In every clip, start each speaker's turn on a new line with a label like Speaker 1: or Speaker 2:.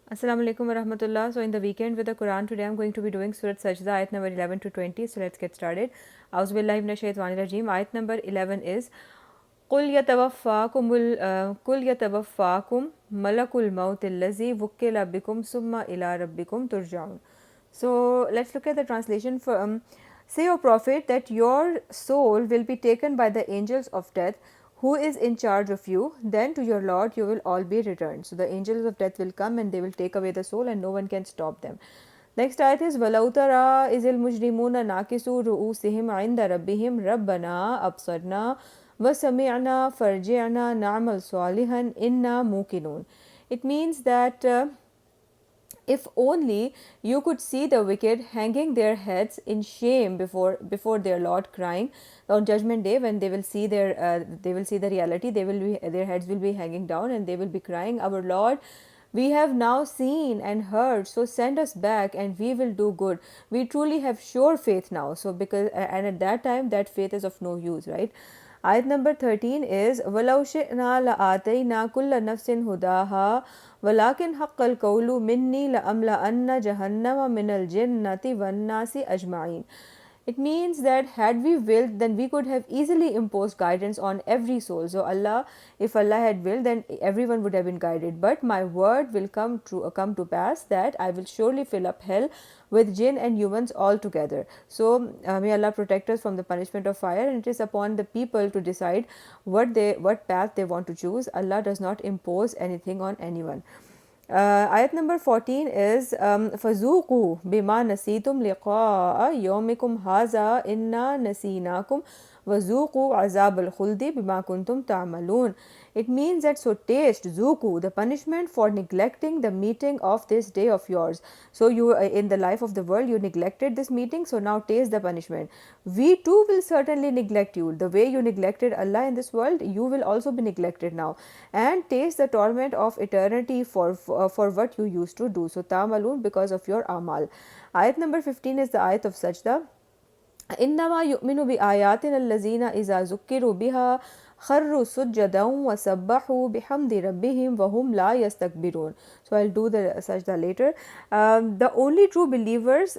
Speaker 1: Assalamu alaikum wa rahmatullah. So in the weekend with the Quran today I'm going to be doing Surah Sajda ayat number 11 to 20. So let's get started. Auzubillahi minash shaitanir rajeem. Ayat number 11 is Qul yatawaffakum malakul maut allazi wukkila bikum summa ila rabbikum turja'un. So let's look at the translation for say, O Prophet, that your soul will be taken by the angels of death who is in charge of you, then to your Lord you will all be returned. So the angels of death will come and they will take away the soul and no one can stop them. Next ayat is وَلَوْ تَرَى إِذِ الْمُجْرِمُونَ نَاكِسُوا رُؤُوسِهِمْ عِنْدَ رَبِّهِمْ رَبَّنَا أَبْصَرْنَا وَسَمِعْنَا فَارْجِعْنَا نَعْمَلْ صَالِحًا إِنَّا مُوقِنُونَ. It means that if only you could see the wicked hanging their heads in shame before their Lord, crying on Judgment Day when they will see the reality. Their heads will be hanging down and they will be crying, "Our Lord, we have now seen and heard, so send us back and we will do good. We truly have sure faith now." So because and at that time that faith is of no use, right? Ayat number 13 is وَلَوْ شِئْنَا لَآتَيْنَا كُلَّ نَفْسٍ هُدَاهَا وَلَكِنْ حَقَّ الْقَوْلُ مِنِّي لَأَمْلَأَنَّ جَهَنَّمَ مِنَ الْجِنَّةِ وَالنَّاسِ أَجْمَعِينَ. It means that had we willed, then we could have easily imposed guidance on every soul. So if Allah had willed, then everyone would have been guided. But my word will come to pass that I will surely fill up hell with jinn and humans all together. So may Allah protect us from the punishment of fire, and it is upon the people to decide what path they want to choose. Allah does not impose anything on anyone. Ayat number 14 is فَذُوقُوا بِمَا نَسِيتُمْ لِقَاءَ يَوْمِكُمْ هَذَا إِنَّا نَسِينَاكُمْ وَذُوقُوا عَذَابَ الْخُلْدِ بِمَا كُنْتُمْ تَعْمَلُونَ. It means that so taste zuku, the punishment for neglecting the meeting of this day of yours. So you in the life of the world you neglected this meeting, so now taste the punishment. We too will certainly neglect you. The way you neglected Allah in this world, you will also be neglected now, and taste the torment of eternity for what you used to do. So ta'malun, because of your amal. Ayat number 15 is the ayat of sajda. إنما يؤمن بآياتنا الذين إذا ذكروا بها خروا سجدا وسبحوا بحمد ربهم وهم لا يستكبرون. So I'll do the sajda later. The only true believers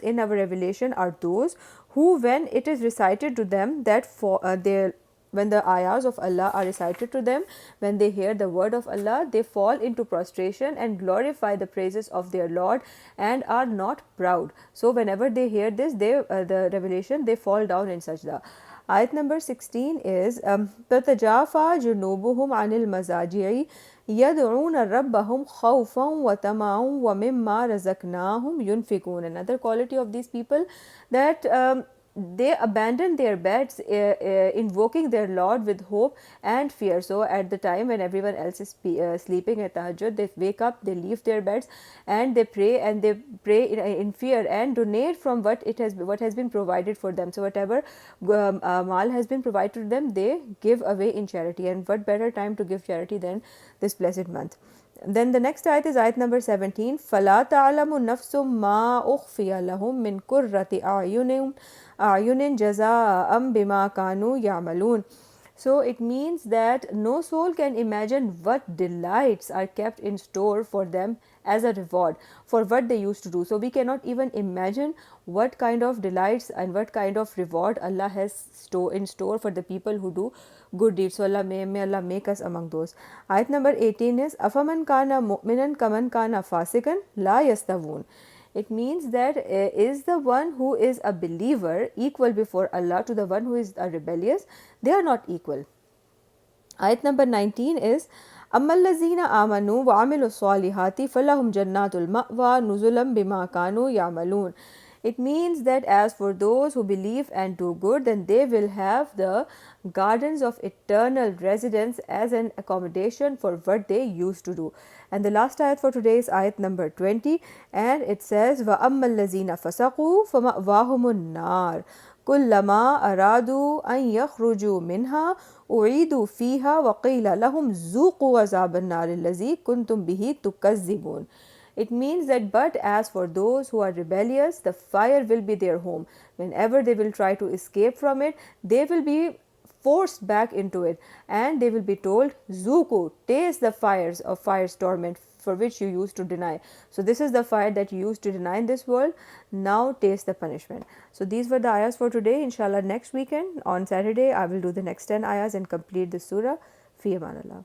Speaker 1: in our revelation are those who, when it is recited to them, that for their when the ayahs of Allah are recited to them, when they hear the word of Allah, they fall into prostration and glorify the praises of their Lord and are not proud. So whenever they hear this, the revelation, they fall down in sajda. Ayat number 16 is تَتَجَافَى جُنُوبُهُمْ عَنِ الْمَزَاجِعِ يَدْعُونَ رَبَّهُمْ خَوْفًا وَطَمَعًا وَمِمَّا رَزَقْنَاهُمْ يُنْفِقُونَ. Another quality of these people, that they abandon their beds, invoking their Lord with hope and fear. So at the time when everyone else is sleeping at tahajjud, they wake up, they leave their beds and they pray, in fear and donate from what has been provided for them. So whatever mal has been provided to them, they give away in charity. And what better time to give charity than this blessed month? Then the next ayat is ayat number 17. فَلَا تَعْلَمُ نَفْسٌ مَا أُخْفِيَ لَهُم مِّن قُرَّةِ أَعْيُنٍ جَزَاءً بِمَا كَانُوا يَعْمَلُونَ. So it means that no soul can imagine what delights are kept in store for them as a reward for what they used to do. So we cannot even imagine what kind of delights and what kind of reward Allah has in store for the people who do good deeds. So may Allah make us among those. Ayat number 18 is أَفَمَنْ كَانَ مُؤْمِنًا كَمَنْ كَانَ فَاسِقًا لَا يَسْتَوُونَ. It means that is the one who is a believer equal before Allah to the one who is a rebellious? They are not equal. Ayat number 19 is أَمَّا الَّذِينَ آمَنُوا وَعَمِلُوا الصَّالِحَاتِ فَلَهُمْ جَنَّاتُ الْمَأْوَى نُزُلًا بِمَا كَانُوا يَعْمَلُونَ. It means that as for those who believe and do good, then they will have the gardens of eternal residence as an accommodation for what they used to do. And the last ayat for today is ayat number 20, and it says وَأَمَّا الَّذِينَ فَسَقُوا فَمَأْوَاهُمُ النَّارُ كُلَّمَا أَرَادُوا أَن يَخْرُجُوا مِنْهَا أُعِيدُوا فِيهَا وَقِيلَ لَهُمْ ذُوقُوا عَذَابَ النَّارِ الَّذِي كُنْتُمْ بِهِ تُكَذِّبُونَ. It means that, but as for those who are rebellious, the fire will be their home. Whenever they will try to escape from it, they will be forced back into it, and they will be told, Zuku, taste the fires of fire's torment for which you used to deny. So this is the fire that you used to deny in this world. Now taste the punishment. So these were the ayahs for today. Inshallah, next weekend on Saturday I will do the next 10 ayahs and complete the surah. Fi aman Allah.